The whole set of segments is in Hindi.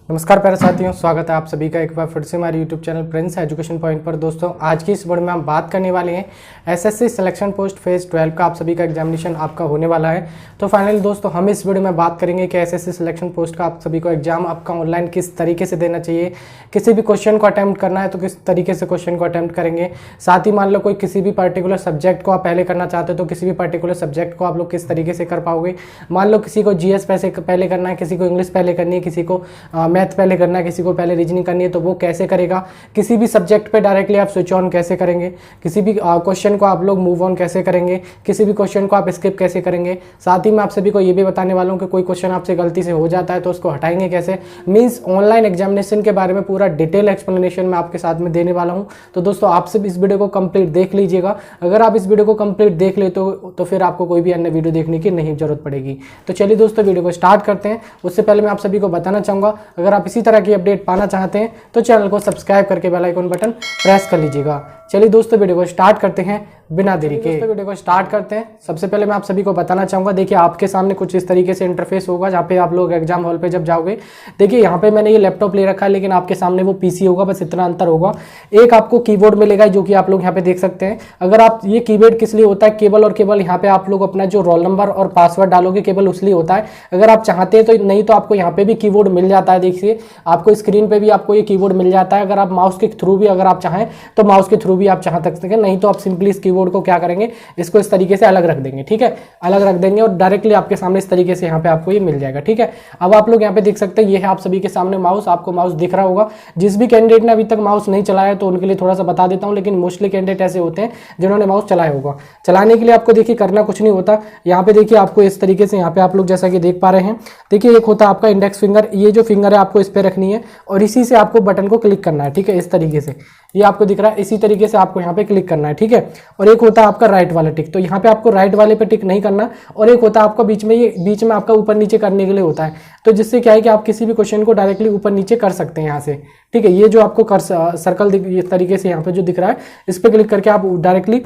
नमस्कार प्यारे साथियों, स्वागत है आप सभी का एक बार फिर से हमारे YouTube channel Prince education point पर। दोस्तों आज की इस वीडियो में हम बात करने वाले हैं एसएससी सिलेक्शन पोस्ट फेज 12 का आप सभी का एग्जामिनेशन आपका होने वाला है। तो फाइनली दोस्तों हम इस वीडियो में बात करेंगे कि एसएससी सिलेक्शन पोस्ट का आप सभी को एग्जाम आपका ऑनलाइन किस तरीके से देना चाहिए, किसी भी क्वेश्चन को अटैम्प्ट करना है तो किस तरीके से क्वेश्चन को अटैम्प्ट करेंगे। साथ ही मान लो कोई किसी भी पर्टिकुलर सब्जेक्ट को आप पहले करना चाहते हो तो किसी भी पर्टिकुलर सब्जेक्ट को आप लोग किस तरीके से कर पाओगे। मान लो किसी को जीएस पहले करना है, किसी को इंग्लिश पहले करनी है, किसी को मैथ पहले करना है, किसी को पहले रीजनिंग करनी है तो वो कैसे करेगा। किसी भी सब्जेक्ट पे डायरेक्टली आप स्विच ऑन कैसे करेंगे, किसी भी क्वेश्चन को आप लोग मूव ऑन कैसे करेंगे, किसी भी क्वेश्चन को आप स्किप कैसे करेंगे। साथ ही मैं आप सभी को ये भी बताने वाला हूँ कि कोई क्वेश्चन आपसे गलती से हो जाता है तो उसको हटाएंगे कैसे। मीन्स ऑनलाइन एग्जामिनेशन के बारे में पूरा डिटेल एक्सप्लेनेशन मैं आपके साथ में देने वाला हूँ। तो दोस्तों आप सब इस वीडियो को कंप्लीट देख लीजिएगा। अगर आप इस वीडियो को कंप्लीट देख ले तो फिर आपको कोई भी अन्य वीडियो देखने की नहीं जरूरत पड़ेगी। तो चलिए दोस्तों वीडियो को स्टार्ट करते हैं। उससे पहले मैं आप सभी को बताना चाहूँगा, अगर आप इसी तरह की अपडेट पाना चाहते हैं तो चैनल को सब्सक्राइब करके बेल आइकन बटन प्रेस कर लीजिएगा। चलिए दोस्तों वीडियो को स्टार्ट करते हैं बिना देरी के। दोस्तों वीडियो को स्टार्ट करते हैं। सबसे पहले मैं आप सभी को बताना चाहूँगा, देखिए आपके सामने कुछ इस तरीके से इंटरफेस होगा जहाँ पे आप लोग एग्जाम हॉल पे जब जाओगे। देखिए यहाँ पे मैंने ये लैपटॉप ले रखा है लेकिन आपके सामने वो पीसी होगा, बस इतना अंतर होगा। एक आपको कीबोर्ड मिलेगा जो कि आप लोग यहाँ पे देख सकते हैं। अगर आप ये कीबोर्ड किस लिए होता है, केवल और केवल यहाँ पे आप लोग अपना जो रोल नंबर और पासवर्ड डालोगे केवल उसलिए होता है। अगर आप चाहते हैं तो नहीं तो आपको यहाँ पे भी कीबोर्ड मिल जाता है। देखिए आपको स्क्रीन पे भी आपको ये कीबोर्ड मिल जाता है। अगर आप माउस के थ्रू भी अगर आप चाहें तो माउस के थ्रू भी आप चाह सकते हैं, नहीं तो आप सिंपली इस कीबोर्ड को क्या करेंगे, इसको इस तरीके से अलग रख देंगे। ठीक है, अलग रख देंगे और डायरेक्टली आपके सामने इस तरीके से यहाँ पे आपको ये मिल जाएगा। ठीक है, अब आप लोग यहाँ पे देख सकते हैं ये है आप सभी के सामने माउस। आपको माउस दिख रहा होगा। जिस भी कैंडिडेट ने अभी तक माउस नहीं चलाया तो उनके लिए थोड़ा सा बता देता हूँ, लेकिन मोस्टली कैंडिडेट ऐसे होते हैं जिन्होंने माउस चलाया होगा। चलाने के लिए आपको देखिए करना कुछ नहीं होता। यहाँ पे देखिए आपको इस तरीके से यहाँ पे आप लोग जैसा कि देख पा रहे हैं, देखिए एक होता है आपका इंडेक्स फिंगर। ये जो फिंगर है आपको इस पे रखनी है और इसी से आपको बटन को क्लिक करना है। ठीक है, इस तरीके से ये आपको दिख रहा है, इसी तरीके से आपको यहाँ पे क्लिक करना है। ठीक है, और एक होता है आपका राइट वाला टिक, तो यहाँ पे आपको राइट वाले पे टिक नहीं करना। और एक होता है आपका बीच में, ये बीच में आपका ऊपर नीचे करने के लिए होता है, तो जिससे क्या है कि आप किसी भी क्वेश्चन को डायरेक्टली ऊपर नीचे कर सकते हैं यहाँ से। ठीक है, ये जो आपको सर्कल इस तरीके से यहाँ पे जो दिख रहा है इस पे क्लिक करके आप डायरेक्टली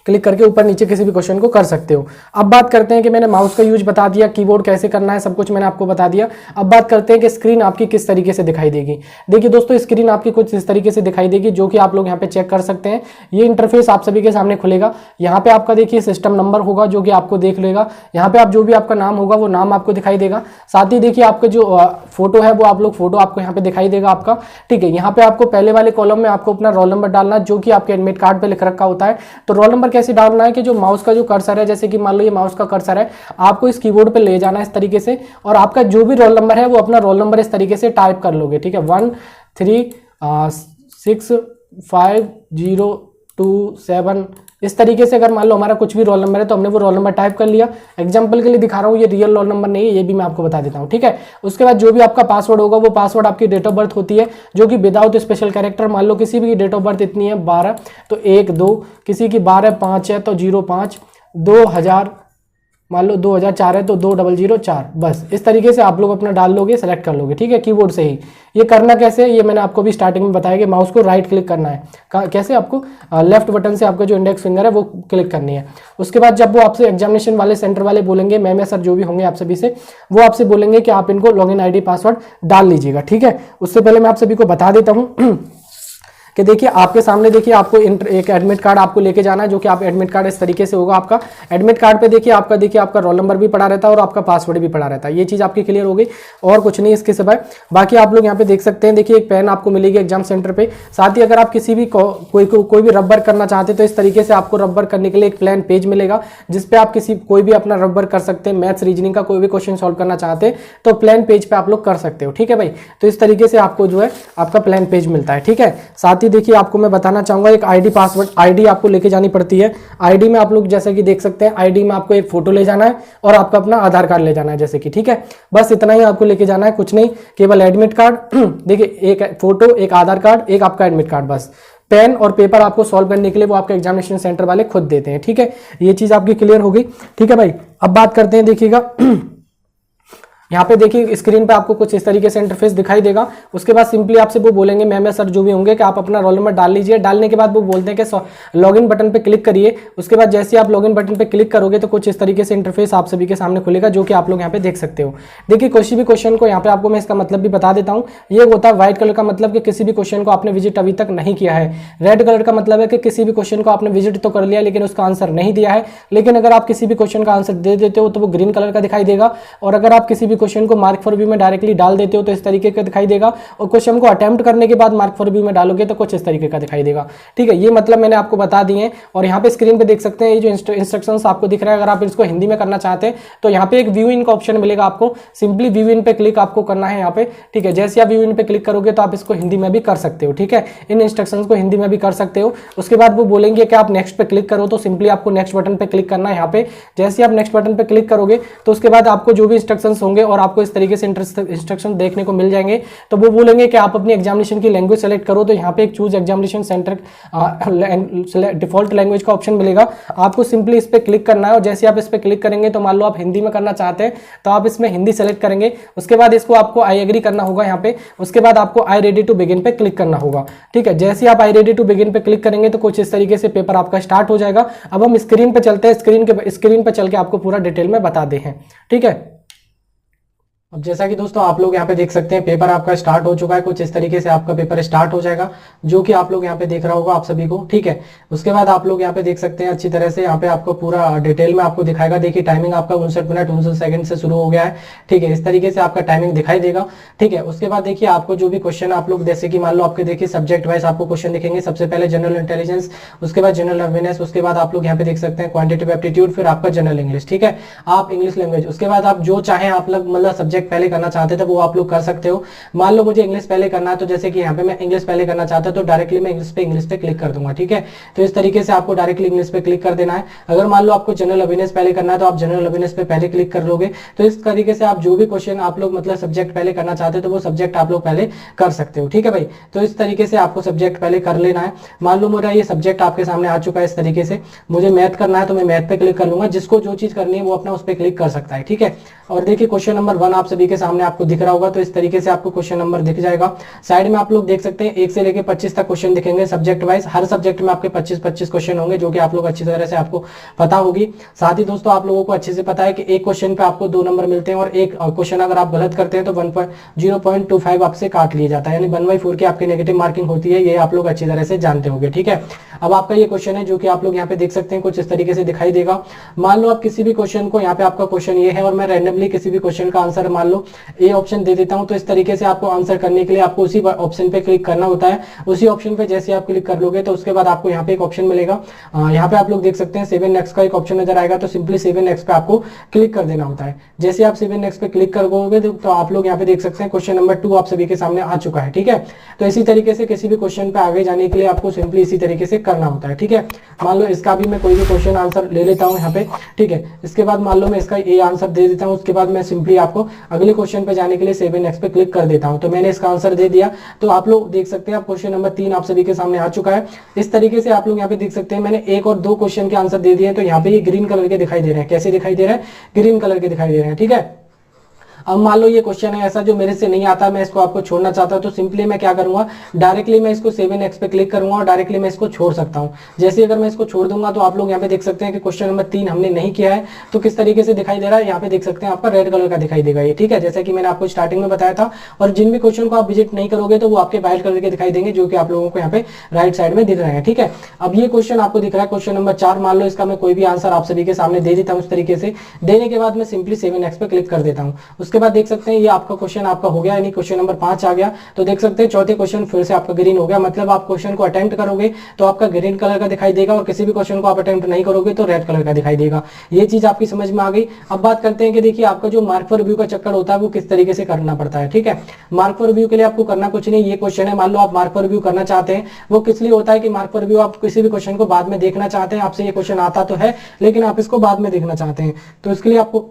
क्लिक करके ऊपर नीचे किसी भी क्वेश्चन को कर सकते हो। अब बात करते हैं कि मैंने माउस का यूज बता दिया, कीबोर्ड कैसे करना है, सब कुछ मैंने आपको बता दिया। अब बात करते हैं कि स्क्रीन आपकी किस तरीके से दिखाई देगी। देखिए दोस्तों स्क्रीन आपकी कुछ इस तरीके से दिखाई देगी जो कि आप लोग यहाँ पे चेक कर सकते हैं। ये इंटरफेस आप सभी के सामने खुलेगा। यहाँ पे आपका देखिए सिस्टम नंबर होगा जो कि आपको देख लेगा। यहाँ पे आप जो भी आपका नाम होगा वो नाम आपको दिखाई देगा। साथ ही देखिए आपका जो फोटो है वो आप लोग फोटो आपको यहाँ पे दिखाई देगा आपका। ठीक है, यहाँ पे आपको पहले वाले कॉलम में आपको अपना रोल नंबर डालना जो कि आपके एडमिट कार्ड पे लिख रखा होता है। तो रोल नंबर कैसे डालना है कि जो माउस का जो कर्सर है, जैसे कि मान लो ये माउस का कर्सर है, आपको इस कीबोर्ड पे ले जाना है इस तरीके से और आपका जो भी रोल नंबर है वो अपना रोल नंबर इस तरीके से टाइप कर लोगे। ठीक है, 1 3 6 5 0 2 7 इस तरीके से अगर मान लो हमारा कुछ भी रोल नंबर है तो हमने वो रोल नंबर टाइप कर लिया। एग्जांपल के लिए दिखा रहा हूँ, ये रियल रोल नंबर नहीं है, ये भी मैं आपको बता देता हूँ। ठीक है, उसके बाद जो भी आपका पासवर्ड होगा वो पासवर्ड आपकी डेट ऑफ बर्थ होती है जो कि विदाउट स्पेशल कैरेक्टर। मान लो किसी भी डेट ऑफ बर्थ इतनी है 12 तो 1 2, किसी की 12 5 है तो 05, 2000 मान लो 2004 है तो 2004, बस इस तरीके से आप लोग अपना डाल लोगे, सेलेक्ट कर लोगे। ठीक है, कीबोर्ड से ही। ये करना कैसे है ये मैंने आपको भी स्टार्टिंग में बताया कि माउस को राइट क्लिक करना है। कैसे, आपको लेफ्ट बटन से आपका जो इंडेक्स फिंगर है वो क्लिक करनी है। उसके बाद जब वो आपसे एग्जामिनेशन वाले सेंटर वाले बोलेंगे, मैम या सर जो भी होंगे आप सभी से, वो आपसे बोलेंगे कि आप इनको लॉगिन आईडी पासवर्ड डाल लीजिएगा। ठीक है, उससे पहले मैं आप सभी को बता देता हूँ कि देखिए आपके सामने देखिए आपको एक एडमिट कार्ड आपको लेके जाना है जो कि आप एडमिट कार्ड इस तरीके से होगा आपका। एडमिट कार्ड पे देखिए आपका रोल नंबर भी पड़ा रहता है और आपका पासवर्ड भी पड़ा रहता है। ये चीज़ आपकी क्लियर हो गई और कुछ नहीं इसके सिवाय। बाकी आप लोग यहाँ पे देख सकते हैं, देखिए एक पेन आपको मिलेगी एग्जाम सेंटर पे। साथ ही अगर आप किसी भी कोई भी रबर करना चाहते हैं तो इस तरीके से आपको रबर करने के लिए एक प्लान पेज मिलेगा जिसपे आप कोई भी अपना रबर कर सकते हैं। मैथ्स रीजनिंग का कोई भी क्वेश्चन सॉल्व करना चाहते हैं तो प्लान पेज पे आप लोग कर सकते हो। ठीक है भाई, तो इस तरीके से आपको जो है आपका प्लान पेज मिलता है। ठीक है, साथ ही देखिए आपको मैं बताना चाहूंगा एक आईडी पासवर्ड आईडी आपको लेके जानी पड़ती है। आईडी में आप लोग जैसे कि देख सकते हैं, आईडी में आपको एक फोटो ले जाना है और आपका अपना आधार कार्ड ले जाना है जैसे कि। ठीक है, बस इतना ही आपको लेके जाना है, कुछ नहीं, केवल एडमिट कार्ड देखिए एक फोटो, एक आधार कार्ड, एक आपका एडमिट कार्ड, बस। पेन और पेपर आपको सॉल्व करने के लिए वो आपके एग्जामिनेशन सेंटर वाले खुद देते हैं। ठीक है, ये चीज आपकी क्लियर होगी। ठीक है भाई, अब बात करते हैं, देखिएगा यहाँ पे देखिए स्क्रीन पे आपको कुछ इस तरीके से इंटरफेस दिखाई देगा। उसके बाद सिंपली आपसे वो बोलेंगे मैम या सर जो भी होंगे कि आप अपना रोल नंबर डाल लीजिए। डालने के बाद वो बोलते हैं कि लॉगिन बटन पे क्लिक करिए। उसके बाद जैसे आप लॉगिन बटन पे क्लिक करोगे तो कुछ इस तरीके से इंटरफेस आप सभी के सामने खुलेगा, जो कि आप लोग यहाँ पे देख सकते हो। देखिए किसी भी क्वेश्चन को यहाँ पे आपको मैं इसका मतलब भी बता देता हूँ। ये होता है व्हाइट कलर का मतलब कि किसी भी क्वेश्चन को आपने विजिट अभी तक नहीं किया है। रेड कलर का मतलब है कि किसी भी क्वेश्चन को आपने विजिट तो कर लिया लेकिन उसका आंसर नहीं दिया है। लेकिन अगर आप किसी भी क्वेश्चन का आंसर दे देते हो तो वो ग्रीन कलर का दिखाई देगा। और अगर आप किसी भी क्वेश्चन को मार्क फॉर व्यू में डायरेक्टली डाल देते हो तो इस तरीके का दिखाई देगा। और क्वेश्चन को अटेम्प्ट करने के बाद मार्क फॉर व्यू में डालोगे तो कुछ इस तरीके का दिखाई देगा। ठीक है, ये मतलब मैंने आपको बता दिए। और यहाँ पे स्क्रीन पे देख सकते हैं ये जो इंस्ट्रक्शंस आपको दिख रहा है, अगर आप इसको हिंदी में करना चाहते हैं तो यहाँ पे एक व्यू इन का ऑप्शन मिलेगा आपको। सिंपली व्यू इन पे क्लिक आपको करना है यहाँ पे। ठीक है, जैसे आप व्यू इन पे क्लिक करोगे तो आप इसको हिंदी में भी कर सकते हो। ठीक है, इन इंस्ट्रक्शंस को हिंदी में भी कर सकते हो। उसके बाद वो बोलेंगे कि आप नेक्स्ट पे क्लिक करो, तो सिंपली आपको नेक्स्ट बटन पे क्लिक करना है यहाँ पे। जैसे आप नेक्स्ट बटन पे क्लिक करोगे तो उसके बाद आपको जो भी इंस्ट्रक्शंस होंगे और आपको इस तरीके से इंस्ट्रक्शन देखने को मिल जाएंगे। तो वो बोलेंगे कि आप अपनी एग्जामिनेशन की लैंग्वेज सेलेक्ट करो, तो यहाँ पे एक choose examination centre default language का ऑप्शन मिलेगा। आपको सिंपली इस पे क्लिक करना है। और जैसे आप इस पे क्लिक करेंगे तो मान लो आप हिंदी में करना चाहते हैं तो आप इसमें हिंदी सेलेक्ट करेंगे। उसके बाद इसको आपको आई एग्री करना होगा यहाँ पे। उसके बाद आपको आई रेडी टू बिगिन पे क्लिक करना होगा। ठीक है, जैसे आप आई रेडी टू बिगिन पे क्लिक करेंगे तो कुछ इस तरीके से पेपर आपका स्टार्ट हो जाएगा। अब हम स्क्रीन पे चलते हैं, स्क्रीन पे चल के आपको पूरा डिटेल में बता दे हैं। ठीक है, अब जैसा कि दोस्तों आप लोग यहाँ पे देख सकते हैं पेपर आपका स्टार्ट हो चुका है। कुछ इस तरीके से आपका पेपर स्टार्ट हो जाएगा, जो कि आप लोग यहाँ पे देख रहा होगा आप सभी को। ठीक है, उसके बाद आप लोग यहाँ पे देख सकते हैं अच्छी तरह से यहाँ पे आपको पूरा डिटेल में आपको दिखाएगा। देखिए टाइमिंग आपका 59 मिनट 59 सेकंड से शुरू हो गया है। ठीक है, इस तरीके से आपका टाइमिंग दिखाई देगा। ठीक है, उसके बाद देखिए आपको जो भी क्वेश्चन आप लोग जैसे कि मान लो आपके देखिए सब्जेक्ट वाइज आपको क्वेश्चन दिखेंगे। सबसे पहले जनरल इंटेलिजेंस, उसके बाद जनरल अवेयरनेस, उसके बाद आप लोग यहाँ पे देख सकते हैं क्वांटिटेटिव एप्टीट्यूड, फिर आपका जनरल इंग्लिश। ठीक है, आप इंग्लिश लैंग्वेज, उसके बाद आप जो चाहे आप लोग मतलब सब्जेक्ट पहले करना चाहते तो वो आप लोग कर सकते हो। मान लो मुझे इंग्लिश पहले करना है तो जैसे कि यहाँ पे मैं इंग्लिश पहले करना चाहता हूं तो डायरेक्टली मैं इंग्लिश पे क्लिक कर दूंगा। ठीक है, तो इस तरीके से आपको डायरेक्टली इंग्लिश पे क्लिक कर देना है। अगर मान लो आपको जनरल अवेयरनेस पहले करना है तो आप जनरल अवेयरनेस पे पहले क्लिक कर लोगे। तो इस तरीके से आप जो भी क्वेश्चन आप लोग मतलब सब्जेक्ट पहले करना चाहते हो तो वो सब्जेक्ट आप लोग पहले कर सकते हो। ठीक है भाई, तो इस तरीके से आपको सब्जेक्ट पहले कर लेना है। मान लो मेरा ये सब्जेक्ट आपके सामने आ चुका है। इस तरीके से मुझे मैथ करना है तो मैं मैथ पे क्लिक कर लूंगा। जिसको जो चीज करनी है वो अपना उस पर क्लिक कर सकता है। ठीक है, और देखिए क्वेश्चन नंबर 1 आप सभी के सामने आपको दिख रहा होगा। तो इस तरीके से आपको क्वेश्चन नंबर दिख जाएगा। साइड में आप लोग देख सकते हैं 1 से लेकर 25 तक क्वेश्चन दिखेंगे सब्जेक्ट वाइज। हर सब्जेक्ट में आपके 25-25 क्वेश्चन होंगे, जो कि आप लोग अच्छी तरह से आपको पता होगी। साथ ही दोस्तों आप लोगों को अच्छे से पता है कि एक क्वेश्चन पे आपको 2 नंबर मिलते हैं और एक क्वेश्चन अगर आप गलत करते हैं तो 0.25 आपसे काट लिया जाता है, यानी 1/4 की आपकी नेगेटिव मार्किंग होती है। ये आप लोग अच्छी तरह से जानते होंगे। ठीक है, अब आपका ये क्वेश्चन है जो कि आप लोग यहाँ पे देख सकते हैं, कुछ इस तरीके से दिखाई देगा। मान लो आप किसी भी क्वेश्चन को, यहाँ पे आपका क्वेश्चन ये है और मैं रैंडमली किसी भी क्वेश्चन का आंसर मान लो ए ऑप्शन दे देता हूं। तो इस तरीके से आपको आंसर करने के लिए आपको उसी ऑप्शन पे क्लिक करना होता है। उसी ऑप्शन पे जैसे आप क्लिक कर लोगे तो उसके बाद आपको यहाँ पे एक ऑप्शन मिलेगा। यहाँ पे आप लोग देख सकते हैं 7 नेक्स्ट का एक ऑप्शन नजर आएगा। तो सिंपली 7 नेक्स्ट पे आपको क्लिक कर देना होता है। जैसे आप 7 नेक्स्ट पे क्लिक करोगे तो आप लोग यहाँ पे देख सकते हैं क्वेश्चन नंबर 2 आप सभी के सामने आ चुका है। ठीक है, तो इसी तरीके से किसी भी क्वेश्चन पे आगे जाने के लिए आपको सिंपली इसी तरीके से करना होता है। ठीक है, मान लो इसका भी मैं कोई भी क्वेश्चन आंसर ले लेता हूँ यहाँ पे। ठीक है, इसके बाद मान लो मैं इसका ए आंसर दे देता हूँ। उसके बाद मैं सिंपली आपको अगले क्वेश्चन पे जाने के लिए 7 नेक्स्ट पे क्लिक कर देता हूं। तो मैंने इसका आंसर दे दिया। तो आप लोग देख सकते हैं आप क्वेश्चन नंबर 3 आप सभी के सामने आ चुका है। इस तरीके से आप लोग यहाँ पे देख सकते हैं मैंने 1 और 2 क्वेश्चन के आंसर दे दिए। तो यहाँ पे ये ग्रीन कलर के दिखाई दे रहे हैं। कैसे दिखाई दे रहे हैं? ग्रीन कलर के दिखाई दे रहे हैं। ठीक है, अब मान लो ये क्वेश्चन है ऐसा जो मेरे से नहीं आता, मैं इसको आपको छोड़ना चाहता हूं। तो सिंपली मैं क्या करूंगा, डायरेक्टली मैं इसको 7 नेक्स्ट पे क्लिक करूंगा और डायरेक्टली मैं इसको छोड़ सकता हूं। जैसे अगर मैं इसको छोड़ दूंगा तो आप लोग यहाँ पे देख सकते हैं कि क्वेश्चन नंबर 3 हमने नहीं किया है। तो किस तरीके से दिखाई दे रहा है, यहाँ पे देख सकते हैं आपका रेड कलर का दिखाई देगा ये। ठीक है, जैसे कि मैंने आपको स्टार्टिंग में बताया था। और जिन भी क्वेश्चन को आप विजिट नहीं करोगे तो वो आपके व्हाइट कलर के दिखाई देंगे, जो कि आप लोगों को यहाँ पे राइट साइड में दिख रहे हैं। ठीक है, अब ये क्वेश्चन आपको दिख रहा है क्वेश्चन नंबर 4। मान लो इसका मैं कोई भी आंसर आप सभी के सामने दे देता हूँ। इस तरीके से देने के बाद मैं सिंपली 7 नेक्स्ट पे क्लिक कर देता हूँ। उसके बाद देख सकते हैं आपका क्वेश्चन आपका हो गया, यानी क्वेश्चन नंबर 5 आ गया। तो देख सकते हैं चौथे क्वेश्चन फिर से आपका ग्रीन हो गया। मतलब आप क्वेश्चन को अटेम्प्ट करोगे तो आपका ग्रीन कलर का दिखाई देगा और किसी भी क्वेश्चन को आप अटेम्प्ट नहीं करोगे तो रेड कलर का दिखाई देगा। ये चीज आपकी समझ में आ गई। अब बात करते हैं कि देखिए आपका जो मार्क फॉर रिव्यू का चक्कर होता है वो किस तरीके से करना पड़ता है। ठीक है, मार्क फॉर रिव्यू के लिए आपको करना कुछ नहीं। ये क्वेश्चन है, मान लो आप मार्क फॉर रिव्यू करना चाहते हैं। वो किस लिए होता है कि मार्क फॉर रिव्यू आप किसी भी क्वेश्चन को बाद में देखना चाहते हैं। आपसे ये क्वेश्चन आता तो है लेकिन आप इसको बाद में देखना चाहते हैं। तो इसके लिए आपको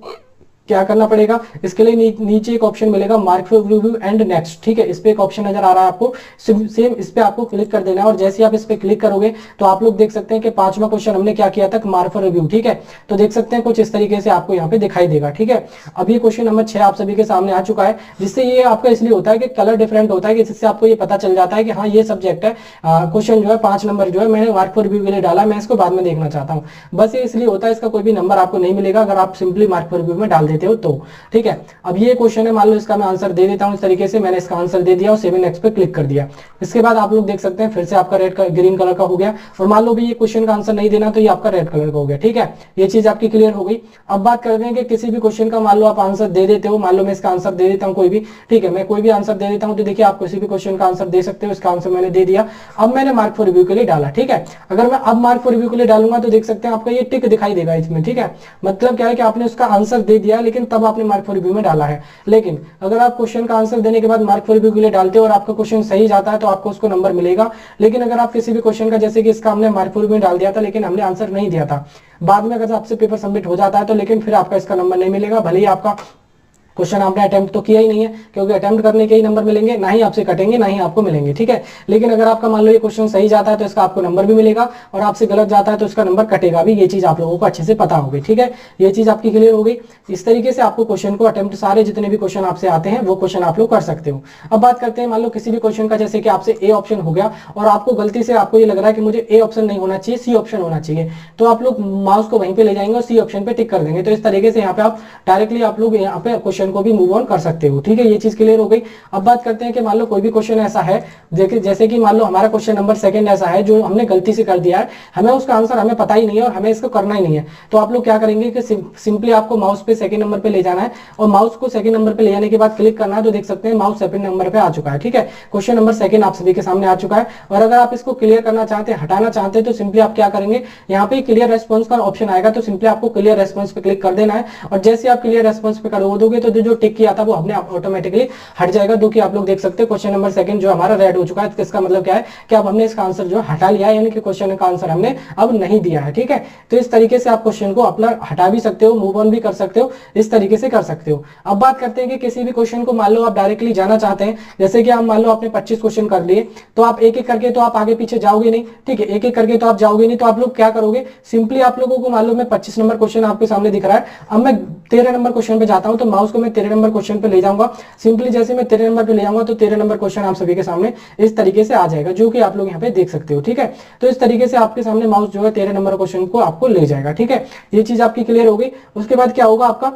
क्या करना पड़ेगा, इसके लिए नीचे एक ऑप्शन मिलेगा mark for review and next, ठीक है, इस पे एक ऑप्शन नजर आ रहा है आपको, सेम इस पे आपको क्लिक कर देना है। और जैसे आप इस पे क्लिक करोगे तो आप लोग देख सकते हैं कि 5वां क्वेश्चन हमने क्या किया था, मार्क फॉर रिव्यू, ठीक है। तो देख सकते हैं कुछ इस तरीके से आपको यहाँ पे दिखाई देगा, ठीक है। अब ये क्वेश्चन नंबर 6 आप सभी के सामने आ चुका है, जिससे ये आपका इसलिए होता है कि कलर डिफरेंट होता है, कि जिससे आपको ये पता चल जाता है कि हाँ ये सब्जेक्ट है। क्वेश्चन जो है 5 नंबर जो है मैंने मार्क फॉर रिव्यू के लिए डाला, मैं इसको बाद में देखना चाहता हूँ, बस ये इसलिए होता है। इसका कोई भी नंबर आपको नहीं मिलेगा अगर आप सिंपली मार्क फॉर रिव्यू में डाल देते हो तो, ठीक है। अब ये क्वेश्चन है, मान लो इसका मैं आंसर दे देता हूँ इस तरीके से, मैंने इसका आंसर दे दिया और 7 नेक्स्ट पे क्लिक कर दिया। इसके बाद आप लोग देख सकते हैं फिर से आपका रेड ग्रीन कलर का हो गया, और मान लो भी ये क्वेश्चन का आंसर नहीं देना तो ये आपका रेड कलर का हो गया, ठीक है। ये चीज आपकी क्लियर हो गई। अब बात करते हैं कि किसी भी क्वेश्चन का मान लो आप आंसर दे देते हो, मान लो मैं इसका आंसर दे देता हूँ कोई भी, ठीक है, मैं कोई भी आंसर दे देता हूँ, तो देखिए आप किसी भी क्वेश्चन का आंसर दे सकते हो। इसका आंसर मैंने दे दिया, अब मैंने मार्क फॉर रिव्यू के लिए डाला, ठीक है। अगर मैं अब मार्क फॉर रिव्यू के लिए डालूंगा तो देख सकते हैं आपको ये टिक दिखाई देगा इसमें, ठीक है। मतलब क्या है कि आपने उसका आंसर दे दिया लेकिन तब आपने मार्क फॉर रिव्यू में डाला है। लेकिन अगर आप क्वेश्चन का आंसर देने के बाद मार्क फॉर रिव्यू के लिए डालते हो और आपका क्वेश्चन सही जाता है तो आपको उसको नंबर मिलेगा। लेकिन अगर आप किसी भी क्वेश्चन का, जैसे कि इसका हमने मार्क फॉर रिव्यू में डाल दिया था लेकिन हमने आंसर नहीं दिया था, बाद में अगर आपसे पेपर सबमिट हो जाता है तो लेकिन फिर आपका इसका नंबर नहीं मिलेगा, भले ही आपका क्वेश्चन आपने अटेम्प्ट तो किया ही नहीं है, क्योंकि अटेम्प्ट करने के ही नंबर मिलेंगे, ना ही आपसे कटेंगे ना ही आपको मिलेंगे, ठीक है। लेकिन अगर आपका मान लो ये क्वेश्चन सही जाता है तो इसका आपको नंबर भी मिलेगा, और आपसे गलत जाता है तो इसका नंबर कटेगा भी। ये चीज आप लोगों को अच्छे से पता होगी, ठीक है। ये चीज आपकी क्लियर हो गई। इस तरीके से आपको क्वेश्चन को अटेम्प्ट, सारे जितने भी क्वेश्चन आपसे आते हैं वो क्वेश्चन आप लोग कर सकते हो। अब बात करते हैं, मान लो किसी भी क्वेश्चन का, जैसे कि आपसे ए ऑप्शन हो गया और आपको गलती से आपको ये लग रहा है कि मुझे ए ऑप्शन नहीं होना चाहिए, सी ऑप्शन होना चाहिए, तो आप लोग माउस को वहीं पे ले जाएंगे और सी ऑप्शन पे टिक कर देंगे। तो इस तरीके से यहाँ पे आप डायरेक्टली आप लोग यहाँ पे क्वेश्चन को भी मूव ऑन कर सकते हो, ठीक है। ये चीज क्लियर हो गई। अब बात करते हैं कि मान लो कोई भी क्वेश्चन ऐसा है, देखिए जैसे कि मान लो हमारा क्वेश्चन नंबर 2 ऐसा है जो हमने गलती से कर दिया है, हमें उसका आंसर हमें पता ही नहीं है और हमें इसको करना ही नहीं है, तो आप लोग क्या करेंगे कि सिंपली आपको माउस पे 2 नंबर पे ले जाना है, और माउस को 2 नंबर पे ले जाने के बाद क्लिक करना है। तो देख सकते हैं माउस 2 नंबर पे आ चुका है, ठीक है। क्वेश्चन नंबर 2 आप सभी के सामने आ चुका है। और अगर आप इसको क्लियर करना चाहते हैं, हटाना चाहते हैं, तो सिंपली आप क्या करेंगे, यहाँ पे क्लियर रेस्पॉन्स का ऑप्शन आएगा, तो सिंपली आपको क्लियर रेस्पॉन्स पे क्लिक कर देना है। और जैसे आप क्लियर रेस्पॉन्स पे कर दोगे तो जो टिक किया था वो हमने ऑटोमेटिकली हट जाएगा। जो कि आप लोग देख सकते हैं क्वेश्चन नंबर 2 जो हमारा रेड हो चुका है, तो इसका मतलब क्या है कि अब हमने इसका आंसर जो हटा लिया है, यानी कि क्वेश्चन का आंसर हमने अब नहीं दिया है, ठीक है। तो इस तरीके से आप क्वेश्चन को अपना हटा भी सकते हो, मूव ऑन भी कर सकते हो, इस तरीके से कर सकते हो। अब बात करते हैं कि किसी भी क्वेश्चन को मान लो आप डायरेक्टली जाना चाहते हैं, जैसे कि आप मान लो आपने 25 क्वेश्चन कर लिए, तो आप एक एक करके तो आप आगे पीछे जाओगे नहीं, ठीक है, एक एक करके तो आप जाओगे नहीं। तो आप लोग क्या करोगे, सिंपली आप लोगों को मान लो मैं 25 नंबर क्वेश्चन आपके सामने दिख रहा है, अब मैं 13 नंबर क्वेश्चन पे जाता हूं, तो माउस को मैं 13 नंबर क्वेश्चन पे ले जाऊंगा। सिंपली जैसे मैं 13 नंबर पे ले जाऊंगा तो 13 नंबर क्वेश्चन आप सभी के सामने इस तरीके से आ जाएगा, जो कि आप लोग यहाँ पे देख सकते हो, ठीक है। तो इस तरीके से आपके सामने माउस जो है 13 नंबर क्वेश्चन को आपको ले जाएगा, ठीक है। ये चीज आपकी क्लियर हो गई। उसके बाद क्या होगा आपका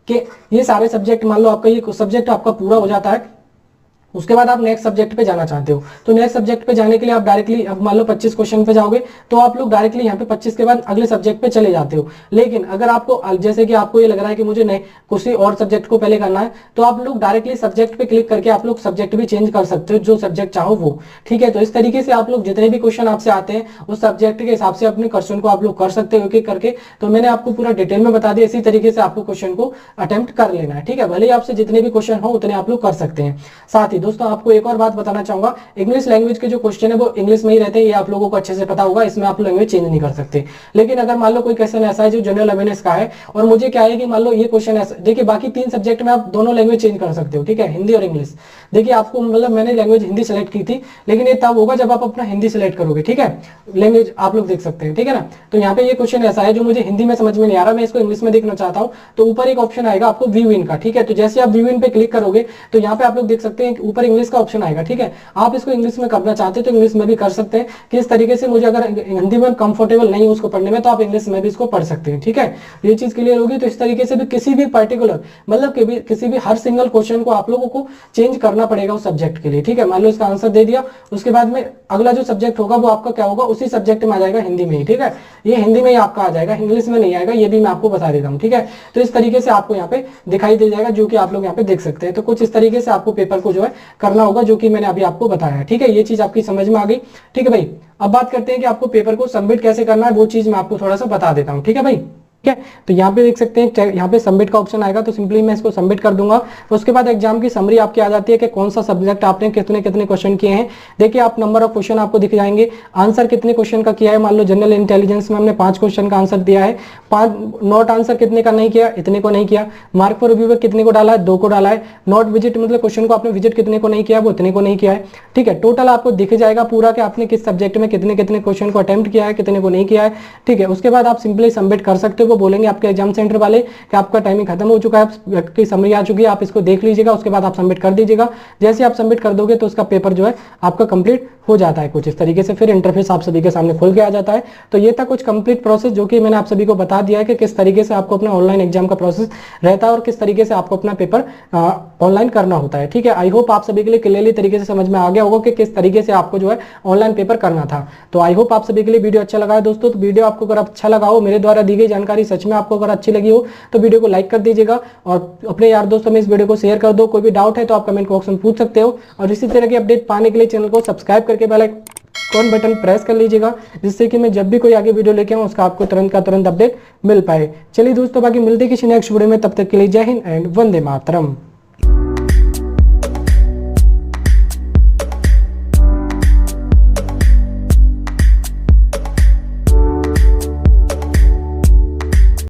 कि ये सारे सब्जेक्ट, मान लो आपका ये सब्जेक्ट आपका पूरा हो जाता है, उसके बाद आप नेक्स्ट सब्जेक्ट पे जाना चाहते हो, तो नेक्स्ट सब्जेक्ट पे जाने के लिए आप डायरेक्टली, अब मान लो 25 क्वेश्चन पे जाओगे तो आप लोग डायरेक्टली यहाँ पे 25 के बाद अगले सब्जेक्ट पे चले जाते हो। लेकिन अगर आपको, जैसे कि आपको ये लग रहा है कि मुझे नहीं किसी और सब्जेक्ट को पहले करना है, तो आप लोग डायरेक्टली सब्जेक्ट पे क्लिक करके आप लोग सब्जेक्ट भी चेंज कर सकते हो, जो सब्जेक्ट चाहो वो, ठीक है। तो इस तरीके से आप लोग जितने भी क्वेश्चन आपसे आते हैं उस सब्जेक्ट के हिसाब से अपने क्वेश्चन को आप लोग कर सकते हो एक एक करके। तो मैंने आपको पूरा डिटेल में बता दिया, इसी तरीके से आपको क्वेश्चन को अटेम्प्ट कर लेना है, ठीक है। भले ही आपसे जितने भी क्वेश्चन हो उतने आप लोग कर सकते हैं। साथ ही दोस्तों आपको एक और बात बताना चाहूंगा, इंग्लिश लैंग्वेज के जो क्वेश्चन है वो इंग्लिश में ही रहते हैं, ये आप लोगों को अच्छे से पता होगा, इसमें आप लैंग्वेज चेंज नहीं कर सकते। लेकिन अगर मान लो कोई क्वेश्चन ऐसा है जो जनरल अवेयरनेस का है, और मुझे क्या है कि मान लो ये क्वेश्चन ऐसा, देखिए बाकी 3 सब्जेक्ट में आप दोनों लैंग्वेज चेंज कर सकते हो, ठीक है, हिंदी और इंग्लिश। देखिए आपको मतलब मैंने लैंग्वेज हिंदी सेलेक्ट की थी, लेकिन ये तब होगा जब आप अपना हिंदी सेलेक्ट करोगे, ठीक है। लैंग्वेज आप लोग देख सकते हैं, ठीक है ना। तो यहाँ पे ये क्वेश्चन ऐसा है जो मुझे हिंदी में समझ में नहीं आ रहा, मैं इसको इंग्लिश में देखना चाहता हूँ, तो ऊपर एक ऑप्शन आएगा आपको व्यू इन का, ठीक है। तो जैसे आप व्यू इन पे क्लिक करोगे तो यहाँ पे आप लोग देख सकते हैं ऊपर इंग्लिश का ऑप्शन आएगा, ठीक है। आप इसको इंग्लिश में करना चाहते हैं तो इंग्लिश में भी कर सकते हैं, कि इस तरीके से मुझे अगर हिंदी में कंफर्टेबल नहीं है उसको पढ़ने में, तो आप इंग्लिश में भी इसको पढ़ सकते हैं, ठीक है। ये चीज क्लियर होगी। तो इस तरीके से भी किसी भी पर्टिकुलर, मतलब किसी भी हर सिंगल क्वेश्चन को आप लोगों को चेंज करना पड़ेगा उस सब्जेक्ट के लिए, ठीक है। मान लो इसका आंसर दे दिया, उसके बाद में अगला जो सब्जेक्ट होगा वो आपका क्या होगा, उसी सब्जेक्ट में आ जाएगा, हिंदी में ही, ठीक है। ये हिंदी में ही आपका आ जाएगा, इंग्लिश में नहीं आएगा, ये भी मैं आपको बता देता हूँ, ठीक है। तो इस तरीके से आपको यहाँ पे दिखाई दे जाएगा, जो कि आप लोग यहाँ पे देख सकते हैं। तो कुछ इस तरीके से आपको पेपर को जो है करना होगा, जो कि मैंने अभी आपको बताया, ठीक है। ये चीज आपकी समझ में आ गई, ठीक है भाई। अब बात करते हैं कि आपको पेपर को सबमिट कैसे करना है, वो चीज मैं आपको थोड़ा सा बता देता हूँ, ठीक है भाई। ठीक है। तो यहाँ पे देख सकते हैं, यहाँ पे सबमिट का ऑप्शन आएगा, तो सिंपली मैं इसको सबमिट कर दूंगा। तो उसके बाद एग्जाम की समरी आपकी आ जाती है कि कौन सा सब्जेक्ट आपने कितने कितने क्वेश्चन किए हैं। देखिए आप नंबर ऑफ क्वेश्चन आपको दिख जाएंगे, आंसर कितने क्वेश्चन का किया है। मान लो जनरल इंटेलिजेंस में हमने 5 क्वेश्चन का आंसर दिया है, 5 नोट आंसर कितने का नहीं किया, इतने को नहीं किया। मार्क फॉर रिव्यू कितने को डाला है, 2 को डाला है। नोट विजिट मतलब क्वेश्चन को आपने विजिट कितने को नहीं किया, वो इतने को नहीं किया है। ठीक है, टोटल आपको दिख जाएगा पूरा कि आपने किस सब्जेक्ट में कितने कितने क्वेश्चन को अटेम्प्ट किया है, कितने को नहीं किया है। ठीक है, उसके बाद आप सिंपली सबमिट कर सकते हो। वो बोलेंगे आपके एग्जाम सेंटर वाले कि आपका टाइमिंग खत्म हो चुका है, आपकी समरी आ चुकी है, आप इसको देख लीजिएगा, उसके बाद आप सबमिट कर दीजिएगा। जैसे आप सबमिट कर दोगे तो उसका पेपर जो है आपका कंप्लीट हो जाता है कुछ इस तरीके से। फिर इंटरफेस आप सभी के सामने खुल के आ जाता है। तो ये था कुछ कंप्लीट प्रोसेस जो कि मैंने आप सभी को बता दिया है कि किस तरीके से आपको अपना ऑनलाइन एग्जाम का प्रोसेस रहता है और किस तरीके से आपको अपना पेपर ऑनलाइन करना होता है। ठीक है, आई होप आप सभी के लिए क्लियरली तरीके से समझ में आ गया होगा कि किस तरीके से आपको जो है ऑनलाइन पेपर करना था। तो आई होप आप सभी के लिए वीडियो अच्छा लगा है दोस्तों। तो वीडियो आपको अगर अच्छा लगा हो, मेरे द्वारा दी गई जानकारी सच में आपको अगर अच्छी लगी हो तो वीडियो को लाइक कर दीजिएगा और अपने यार दोस्तों में इस वीडियो को शेयर कर दो। कोई भी डाउट है तो आप कमेंट बॉक्स में पूछ सकते हो और इसी तरह की अपडेट पाने के लिए चैनल को सब्सक्राइब करके बेल आइकन बटन प्रेस कर लीजिएगा, जिससे कि मैं जब भी कोई आगे वीडियो लेके आऊँ उसका आपको तुरंत का तुरंत अपडेट मिल पाए। चलिए दोस्तों, बाकी मिलते किसी नेक्स्ट वीडियो में, तब तक के लिए जय हिंद एंड वंदे मातरम।